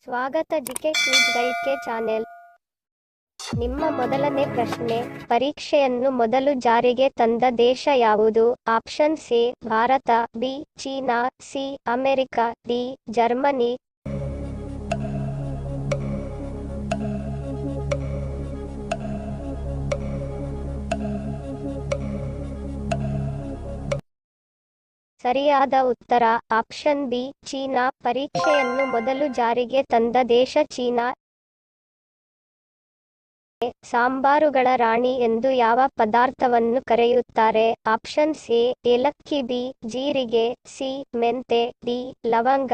ಸ್ವಾಗತ GK quiz ಗೈಡ್ಗೆ channel. ನಿಮ್ಮ ಮೊದಲನೇ ಪ್ರಶ್ನೆ, ಪರೀಕ್ಷೆಯನ್ನು ಮೊದಲು ಜಾರಿಗೆ ತಂದ ದೇಶ ಯಾವುದು? Options A Bharat, B China, C America, D Germany. ಸರಿಯಾದ ಉತ್ತರ ಆಪ್ಷನ್ ಬಿ ಚೀನಾ. ಪರೀಕ್ಷೆಯನ್ನು ಮೊದಲು ಜಾರಿಗೆ ತಂದ ದೇಶ ಚೀನಾ. ಸಾಂಬಾರುಗಳ ರಾಣಿ ಎಂದು ಯಾವ ಪದಾರ್ಥವನ್ನು ಕರೆಯುತ್ತಾರೆ? ಆಪ್ಷನ್ಸ್ ಎ ಏಲಕ್ಕಿ, ಬಿ ಜೀರಿಗೆ, ಸಿ ಮೆಂತೆ, ಡಿ ಲವಂಗ.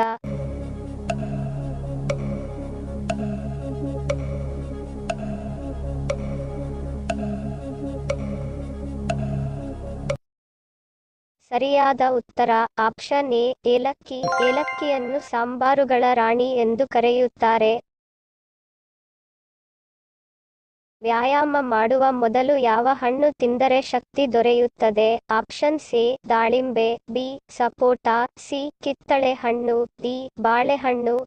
ಸರಿಯಾದ ಉತ್ತರ ಆಪ್ಷನ್ ಎ ಏಲಕ್ಕಿ. ಏಲಕ್ಕಿಯನ್ನು ಸಾಂಬಾರುಗಳ ರಾಣಿ ಎಂದು ಕರೆಯುತ್ತಾರೆ. ವ್ಯಾಯಾಮ ಮಾಡುವ ಮೊದಲು ಯಾವ ಹಣ್ಣು ತಿಂದರೆ ಶಕ್ತಿ ದೊರೆಯುತ್ತದೆ? ಆಪ್ಷನ್ಸ್ ಎ ದಾಳಿಂಬೆ, ಬಿ ಸಪೋಟ, ಸಿ ಕಿತ್ತಳೆ ಹಣ್ಣು, ಡಿ ಬಾಳೆಹಣ್ಣು.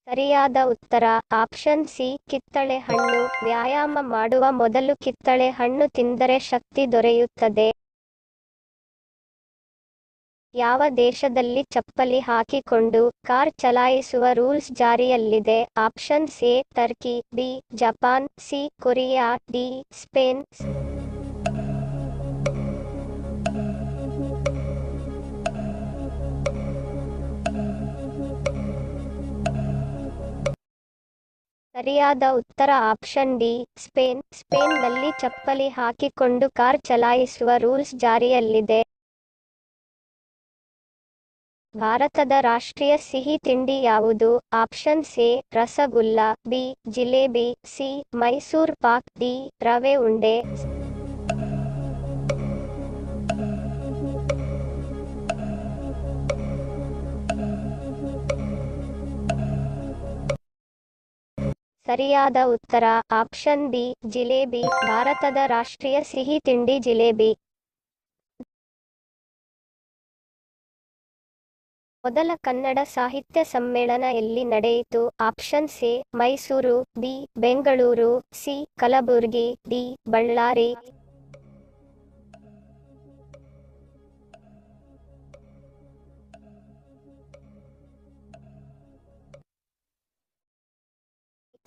ಸರಿಯಾದ ಉತ್ತರ ಆಪ್ಷನ್ ಸಿ ಕಿತ್ತಳೆ ಹಣ್ಣು. ವ್ಯಾಯಾಮ ಮಾಡುವ ಮೊದಲು ಕಿತ್ತಳೆ ಹಣ್ಣು ತಿಂದರೆ ಶಕ್ತಿ ದೊರೆಯುತ್ತದೆ. ಯಾವ ದೇಶದಲ್ಲಿ ಚಪ್ಪಲಿ ಹಾಕಿಕೊಂಡು ಕಾರ್ ಚಲಾಯಿಸುವ ರೂಲ್ಸ್ ಜಾರಿಯಲ್ಲಿದೆ? Options A Turkey, B Japan, C Korea, D Spain. ಸರಿಯಾದ ಉತ್ತರ ಆಪ್ಷನ್ ಡಿ ಸ್ಪೇನ್. ಸ್ಪೇನ್ನಲ್ಲಿ ಚಪ್ಪಲಿ ಹಾಕಿಕೊಂಡು ಕಾರ್ ಚಲಾಯಿಸುವ ರೂಲ್ಸ್ ಜಾರಿಯಲ್ಲಿದೆ. ಭಾರತದ ರಾಷ್ಟ್ರೀಯ ಸಿಹಿ ತಿಂಡಿ ಯಾವುದು? Options A rasgulla, B jalebi, C Mysore Pak, D ರವೆ ಉಂಡೆ. ಸರಿಯಾದ ಉತ್ತರ ಆಪ್ಷನ್ ಬಿ ಜಿಲೇಬಿ. ಭಾರತದ ರಾಷ್ಟ್ರೀಯ ಸಿಹಿ ತಿಂಡಿ ಜಿಲೇಬಿ. ಮೊದಲ ಕನ್ನಡ ಸಾಹಿತ್ಯ ಸಮ್ಮೇಳನ ಎಲ್ಲಿ ನಡೆಯಿತು? Options A Mysuru, B Bengaluru, C Kalaburagi, D Ballari.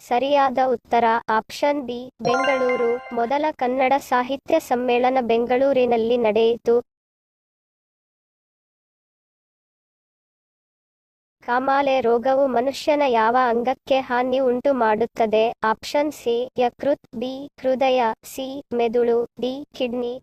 ಸರಿಯಾದ ಉತ್ತರ ಆಪ್ಷನ್ ಬಿ ಬೆಂಗಳೂರು. ಮೊದಲ ಕನ್ನಡ ಸಾಹಿತ್ಯ ಸಮ್ಮೇಳನ ಬೆಂಗಳೂರಿನಲ್ಲಿ ನಡೆಯಿತು. ಕಾಮಾಲೆ ರೋಗವು ಮನುಷ್ಯನ ಯಾವ ಅಂಗಕ್ಕೆ ಹಾನಿ ಉಂಟು ಮಾಡುತ್ತದೆ? ಆಪ್ಷನ್ಸ್ ಎ ಯಕೃತ್, ಬಿ ಹೃದಯ, ಸಿ ಮೆದುಳು, ಡಿ ಕಿಡ್ನಿ.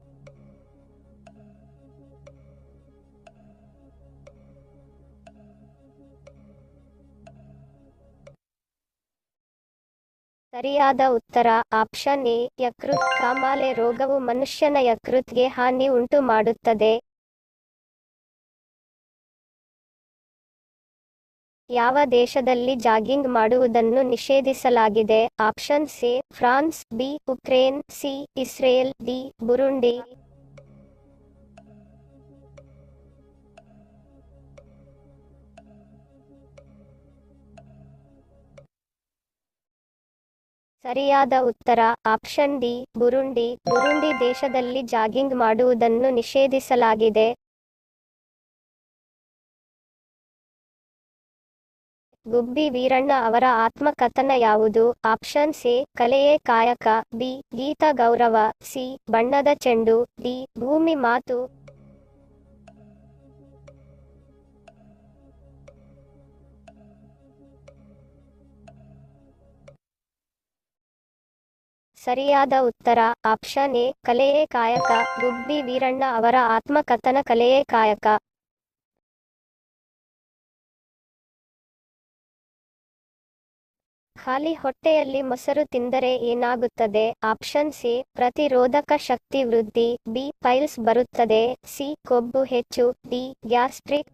ಸರಿಯಾದ ಉತ್ತರ ಆಪ್ಷನ್ ಎ ಯಕೃತ್. ಕಾಮಾಲೆ ರೋಗವು ಮನುಷ್ಯನ ಯಕೃತ್ಗೆ ಹಾನಿ ಉಂಟು ಮಾಡುತ್ತದೆ. ಯಾವ ದೇಶದಲ್ಲಿ ಜಾಗಿಂಗ್ ಮಾಡುವುದನ್ನು ನಿಷೇಧಿಸಲಾಗಿದೆ? Options A France, B Ukraine, C Israel, D Burundi. ಸರಿಯಾದ ಉತ್ತರ ಆಪ್ಷನ್ ಡಿ ಬುರುಂಡಿ. ಬುರುಂಡಿ ದೇಶದಲ್ಲಿ ಜಾಗಿಂಗ್ ಮಾಡುವುದನ್ನು ನಿಷೇಧಿಸಲಾಗಿದೆ. ಗುಬ್ಬಿ ವೀರಣ್ಣ ಅವರ ಆತ್ಮಕಥನ ಯಾವುದು? ಆಪ್ಷನ್ಸ್ ಎ ಕಲೆಯೇ ಕಾಯಕ, ಬಿ ಗೀತ ಗೌರವ, ಸಿ ಬಣ್ಣದ ಚೆಂಡು, ಡಿ ಭೂಮಿ ಮಾತು. ಸರಿಯಾದ ಉತ್ತರ ಆಪ್ಷನ್ ಎ ಕಲೆಯೇ ಕಾಯಕ. ಗುಬ್ಬಿ ವೀರಣ್ಣ ಅವರ ಆತ್ಮಕಥನ ಕಲೆಯೇ ಕಾಯಕ. ಖಾಲಿ ಹೊಟ್ಟೆಯಲ್ಲಿ ಮೊಸರು ತಿಂದರೆ ಏನಾಗುತ್ತದೆ? ಆಪ್ಷನ್ಸ್ ಎ ಪ್ರತಿರೋಧಕ ಶಕ್ತಿ ವೃದ್ಧಿ, ಬಿ ಪೈಲ್ಸ್ ಬರುತ್ತದೆ, ಸಿ ಕೊಬ್ಬು ಹೆಚ್ಚು, ಡಿ ಗ್ಯಾಸ್ಟ್ರಿಕ್.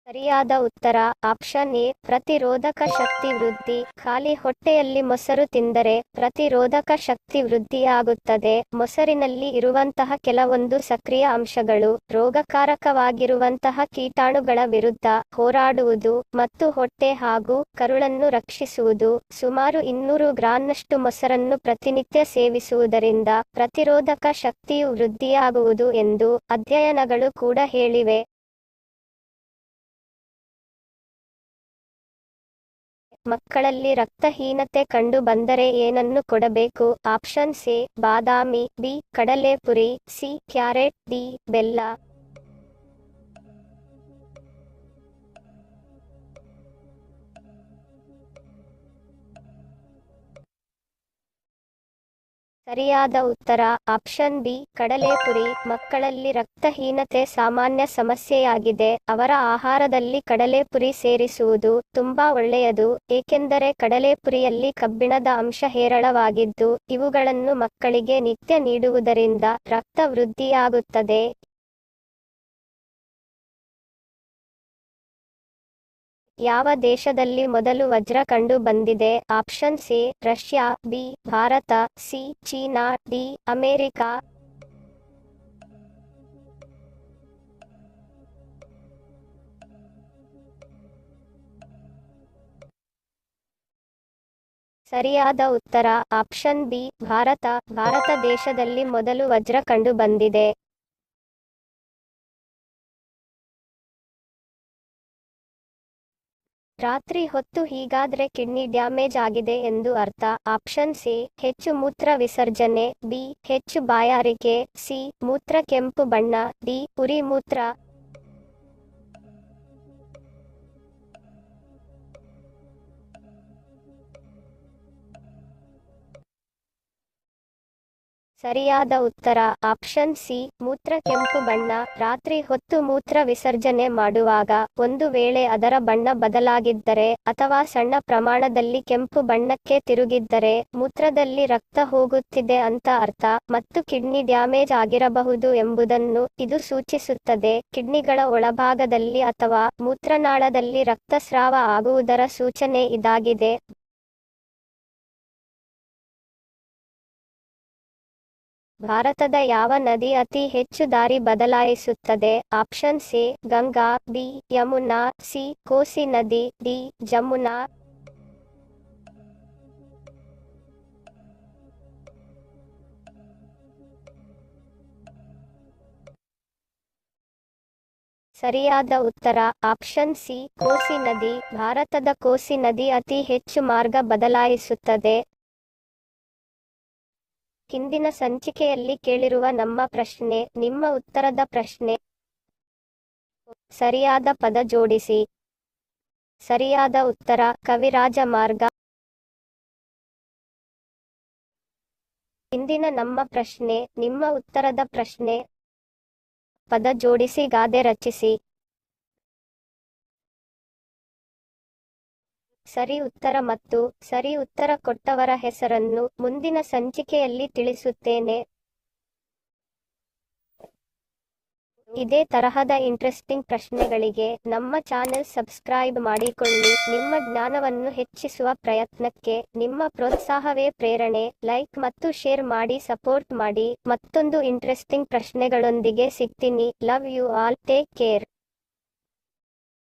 ಸರಿಯಾದ ಉತ್ತರ ಆಪ್ಷನ್ ಎ ಪ್ರತಿರೋಧಕ ಶಕ್ತಿ ವೃದ್ಧಿ. ಖಾಲಿ ಹೊಟ್ಟೆಯಲ್ಲಿ ಮೊಸರು ತಿಂದರೆ ಪ್ರತಿರೋಧಕ ಶಕ್ತಿ ವೃದ್ಧಿಯಾಗುತ್ತದೆ. ಮೊಸರಿನಲ್ಲಿ ಇರುವಂತಹ ಕೆಲವೊಂದು ಸಕ್ರಿಯ ಅಂಶಗಳು ರೋಗಕಾರಕವಾಗಿರುವಂತಹ ಕೀಟಾಣುಗಳ ವಿರುದ್ಧ ಹೋರಾಡುವುದು ಮತ್ತು ಹೊಟ್ಟೆ ಹಾಗೂ ಕರುಳನ್ನು ರಕ್ಷಿಸುವುದು. ಸುಮಾರು 200 ಗ್ರಾಂನಷ್ಟು ಮೊಸರನ್ನು ಪ್ರತಿನಿತ್ಯ ಸೇವಿಸುವುದರಿಂದ ಪ್ರತಿರೋಧಕ ಶಕ್ತಿಯು ವೃದ್ಧಿಯಾಗುವುದು ಎಂದು ಅಧ್ಯಯನಗಳು ಕೂಡ ಹೇಳಿವೆ. ಮಕ್ಕಳಲ್ಲಿ ರಕ್ತಹೀನತೆ ಕಂಡು ಬಂದರೆ ಏನನ್ನು ಕೊಡಬೇಕು? ಆಪ್ಷನ್ ಎ ಬಾದಾಮಿ, ಬಿ ಕಡಲೆಪುರಿ, ಸಿ ಕ್ಯಾರೆಟ್, ಡಿ ಬೆಲ್ಲ. ಸರಿಯಾದ ಉತ್ತರ ಆಪ್ಷನ್ ಬಿ ಕಡಲೆಪುರಿ. ಮಕ್ಕಳಲ್ಲಿ ರಕ್ತಹೀನತೆ ಸಾಮಾನ್ಯ ಸಮಸ್ಯೆಯಾಗಿದೆ. ಅವರ ಆಹಾರದಲ್ಲಿ ಕಡಲೆಪುರಿ ಸೇರಿಸುವುದು ತುಂಬಾ ಒಳ್ಳೆಯದು, ಏಕೆಂದರೆ ಕಡಲೆಪುರಿಯಲ್ಲಿ ಕಬ್ಬಿಣದ ಅಂಶ ಹೇರಳವಾಗಿದ್ದು ಇವುಗಳನ್ನು ಮಕ್ಕಳಿಗೆ ನಿತ್ಯ ನೀಡುವುದರಿಂದ ರಕ್ತ ವೃದ್ಧಿಯಾಗುತ್ತದೆ. ಯಾವ ದೇಶದಲ್ಲಿ ಮೊದಲು ವಜ್ರ ಕಂಡು ಬಂದಿದೆ? Option A Russia, B Bharat, C China, D America. ಸರಿಯಾದ ಉತ್ತರ ಆಪ್ಷನ್ ಬಿ ಭಾರತ. ಭಾರತ ದೇಶದಲ್ಲಿ ಮೊದಲು ವಜ್ರ ಕಂಡು ಬಂದಿದೆ. ರಾತ್ರಿ ಹೊತ್ತು ಹೀಗಾದ್ರೆ ಕಿಡ್ನಿ ಡ್ಯಾಮೇಜ್ ಆಗಿದೆ ಎಂದು ಅರ್ಥ. ಆಪ್ಷನ್ ಎ ಹೆಚ್ಚು ಮೂತ್ರ ವಿಸರ್ಜನೆ, ಬಿ ಹೆಚ್ಚು ಬಾಯಾರಿಕೆ, ಸಿ ಮೂತ್ರ ಕೆಂಪು ಬಣ್ಣ, ಡಿ ಉರಿ ಮೂತ್ರ. ಸರಿಯಾದ ಉತ್ತರ ಆಪ್ಷನ್ ಸಿ ಮೂತ್ರ ಕೆಂಪು ಬಣ್ಣ. ರಾತ್ರಿ ಹೊತ್ತು ಮೂತ್ರ ವಿಸರ್ಜನೆ ಮಾಡುವಾಗ ಒಂದು ವೇಳೆ ಅದರ ಬಣ್ಣ ಬದಲಾಗಿದ್ದರೆ ಅಥವಾ ಸಣ್ಣ ಪ್ರಮಾಣದಲ್ಲಿ ಕೆಂಪು ಬಣ್ಣಕ್ಕೆ ತಿರುಗಿದ್ದರೆ ಮೂತ್ರದಲ್ಲಿ ರಕ್ತ ಹೋಗುತ್ತಿದೆ ಅಂತ ಅರ್ಥ ಮತ್ತು ಕಿಡ್ನಿ ಡ್ಯಾಮೇಜ್ ಆಗಿರಬಹುದು ಎಂಬುದನ್ನು ಇದು ಸೂಚಿಸುತ್ತದೆ. ಕಿಡ್ನಿಗಳ ಒಳಭಾಗದಲ್ಲಿ ಅಥವಾ ಮೂತ್ರನಾಳದಲ್ಲಿ ರಕ್ತಸ್ರಾವ ಆಗುವುದರ ಸೂಚನೆ ಇದಾಗಿದೆ. ಭಾರತದ ಯಾವ ನದಿ ಅತಿ ಹೆಚ್ಚು ದಾರಿ ಬದಲಾಯಿಸುತ್ತದೆ? Option A Ganga, B Yamuna, C Kosi ನದಿ, ಡಿ ಜಮುನಾ. ಸರಿಯಾದ ಉತ್ತರ ಆಪ್ಷನ್ ಸಿ ಕೋಸಿ ನದಿ. ಭಾರತದ ಕೋಸಿ ನದಿ ಅತಿ ಹೆಚ್ಚು ಮಾರ್ಗ ಬದಲಾಯಿಸುತ್ತದೆ. ಹಿಂದಿನ ಸಂಚಿಕೆಯಲ್ಲಿ ಕೇಳಿರುವ ನಮ್ಮ ಪ್ರಶ್ನೆ ನಿಮ್ಮ ಉತ್ತರದ ಪ್ರಶ್ನೆ. ಸರಿಯಾದ ಪದ ಜೋಡಿಸಿ. ಸರಿಯಾದ ಉತ್ತರ ಕವಿರಾಜ ಮಾರ್ಗ. ಹಿಂದಿನ ನಮ್ಮ ಪ್ರಶ್ನೆ ನಿಮ್ಮ ಉತ್ತರದ ಪ್ರಶ್ನೆ. ಪದ ಜೋಡಿಸಿ ಗಾದೆ ರಚಿಸಿ. ಸರಿ ಉತ್ತರ ಮತ್ತು ಸರಿ ಉತ್ತರ ಕೊಟ್ಟವರ ಹೆಸರನ್ನು ಮುಂದಿನ ಸಂಚಿಕೆಯಲ್ಲಿ ತಿಳಿಸುತ್ತೇನೆ. ಇದೇ ತರಹದ ಇಂಟ್ರೆಸ್ಟಿಂಗ್ ಪ್ರಶ್ನೆಗಳಿಗೆ ನಮ್ಮ ಚಾನೆಲ್ ಸಬ್ಸ್ಕ್ರೈಬ್ ಮಾಡಿಕೊಳ್ಳಿ. ನಿಮ್ಮ ಜ್ಞಾನವನ್ನು ಹೆಚ್ಚಿಸುವ ಪ್ರಯತ್ನಕ್ಕೆ ನಿಮ್ಮ ಪ್ರೋತ್ಸಾಹವೇ ಪ್ರೇರಣೆ. ಲೈಕ್ ಮತ್ತು ಶೇರ್ ಮಾಡಿ ಸಪೋರ್ಟ್ ಮಾಡಿ. ಮತ್ತೊಂದು ಇಂಟ್ರೆಸ್ಟಿಂಗ್ ಪ್ರಶ್ನೆಗಳೊಂದಿಗೆ ಸಿಗ್ತೀನಿ. Love you all. Take care.